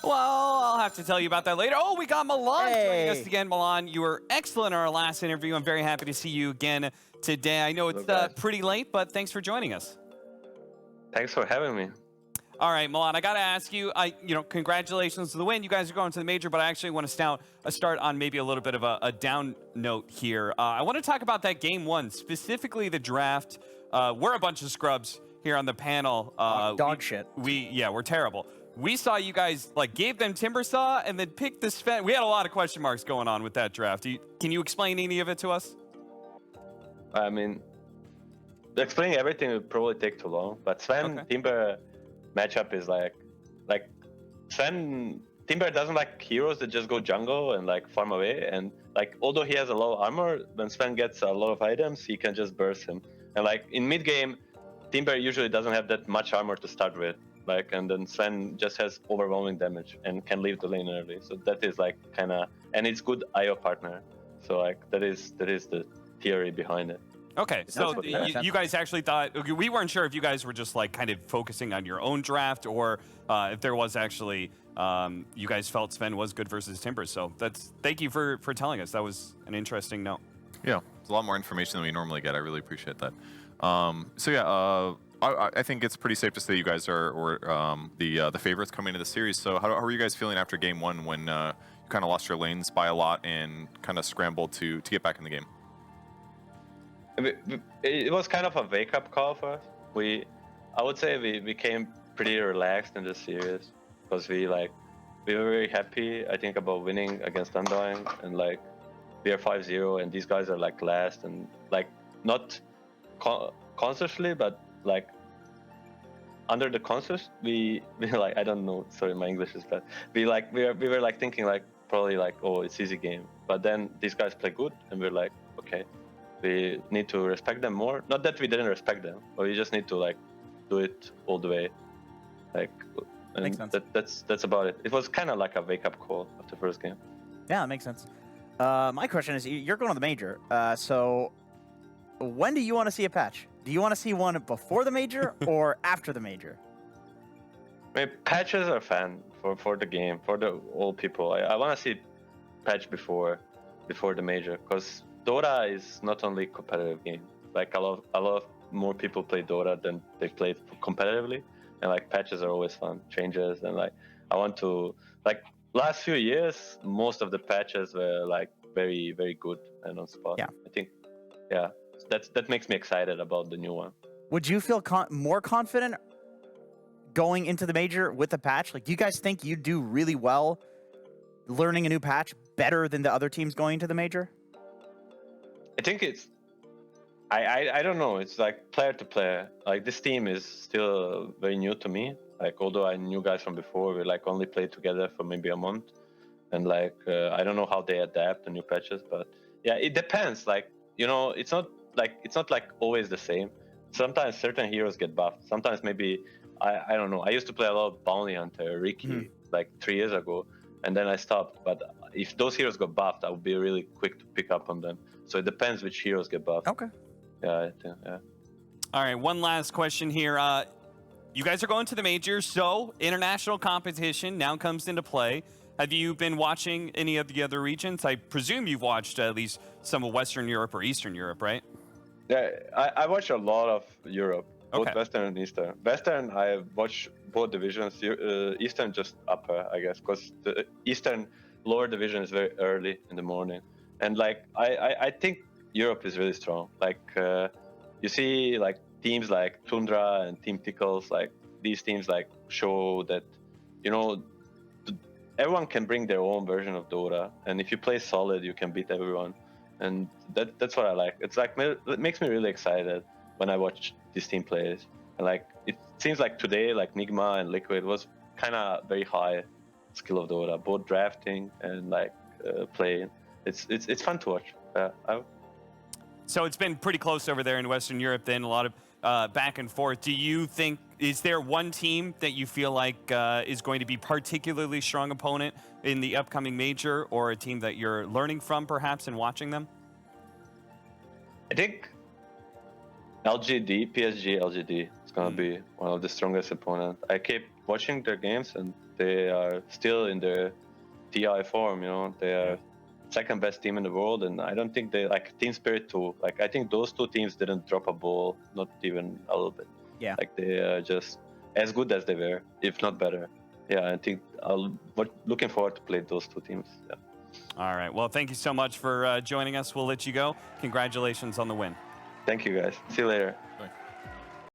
Well, I'll have to tell you about that later. Oh, we got Milan joining us again. Milan, you were excellent in our last interview. I'm very happy to see you again today. I know it's pretty late, but thanks for joining us. Thanks for having me. All right, Milan, I got to ask you, congratulations to the win. You guys are going to the major, but I actually want to start on maybe a little bit of a down note here. I want to talk about that game one, specifically the draft. We're a bunch of scrubs here on the panel. Dog shit. We're terrible. We saw you guys gave them Timbersaw and then picked this Sven. We had a lot of question marks going on with that draft. Can you explain any of it to us? I mean, explaining everything would probably take too long. But Sven Timber matchup is like Sven Timber doesn't like heroes that just go jungle and farm away. And although he has a lot of armor, when Sven gets a lot of items, he can just burst him. And in mid game, Timber usually doesn't have that much armor to start with. And then Sven just has overwhelming damage and can leave the lane early. So that is kind of, and it's good IO partner. So that is the theory behind it. Okay, so you guys actually thought, we weren't sure if you guys were just kind of focusing on your own draft or if there was actually, you guys felt Sven was good versus Timber. So thank you for telling us. That was an interesting note. Yeah, it's a lot more information than we normally get. I really appreciate that. I think it's pretty safe to say you guys are the favorites coming into the series. So how are you guys feeling after game one when you kind of lost your lanes by a lot and kind of scrambled to get back in the game? It was kind of a wake-up call for us. I would say we became pretty relaxed in the series because we were very happy, I think, about winning against Undying, and we are 5-0 and these guys are last, and not consciously, but under the conscious, we I don't know, sorry, my English is bad. We were thinking probably oh, it's easy game, but then these guys play good and we're okay, we need to respect them more. Not that we didn't respect them, but we just need to do it all the way. And makes sense. That's about it. It was kind of like a wake-up call after the first game. Yeah, that makes sense. My question is, you're going to the major, so when do you want to see a patch? Do you want to see one before the major or after the major? I mean, patches are fun for the game, for the old people. I want to see patch before the major, because Dota is not only competitive game. A lot more people play Dota than they play competitively, and patches are always fun, changes, and I want to last few years, most of the patches were very, very good and on spot. Yeah, I think, yeah. That makes me excited about the new one. Would you feel more confident going into the major with a patch? Do you guys think you do really well learning a new patch better than the other teams going to the major? I think it's... I don't know. It's player to player. This team is still very new to me. Although I knew guys from before, we only played together for maybe a month. And I don't know how they adapt to new patches, but yeah, it depends. It's not always the same. Sometimes certain heroes get buffed. Sometimes maybe I don't know. I used to play a lot of Bounty Hunter, Ricky, 3 years ago, and then I stopped. But if those heroes got buffed, I would be really quick to pick up on them. So it depends which heroes get buffed. Okay. Yeah. All right, one last question here. You guys are going to the major, so international competition now comes into play. Have you been watching any of the other regions? I presume you've watched at least some of Western Europe or Eastern Europe, right? Yeah, I watch a lot of Europe, both Okay. Western and Eastern. Western, I watch both divisions. Eastern just upper, I guess, because the Eastern lower division is very early in the morning. And I think Europe is really strong. You see teams like Tundra and Team Tickles, these teams show that, everyone can bring their own version of Dota, and if you play solid, you can beat everyone, and that's what I like. It makes me really excited when I watch this team plays, and it seems today, Nigma and Liquid was kind of very high skill of Dota, both drafting and playing. It's fun to watch. So it's been pretty close over there in Western Europe. Then a lot of back and forth. Do you think, is there one team that you feel is going to be particularly strong opponent in the upcoming major, or a team that you're learning from perhaps and watching them? I think PSG LGD is going to be one of the strongest opponents. I keep watching their games, and they are still in their TI form. You know, they are second best team in the world, and I don't think they like Team Spirit too. Like I think those two teams didn't drop a ball, not even a little bit. Yeah. Like they are just as good as they were, if not better. Yeah, I think looking forward to play those two teams. Yeah. All right. Well, thank you so much for joining us. We'll let you go. Congratulations on the win. Thank you, guys. See you later. Bye.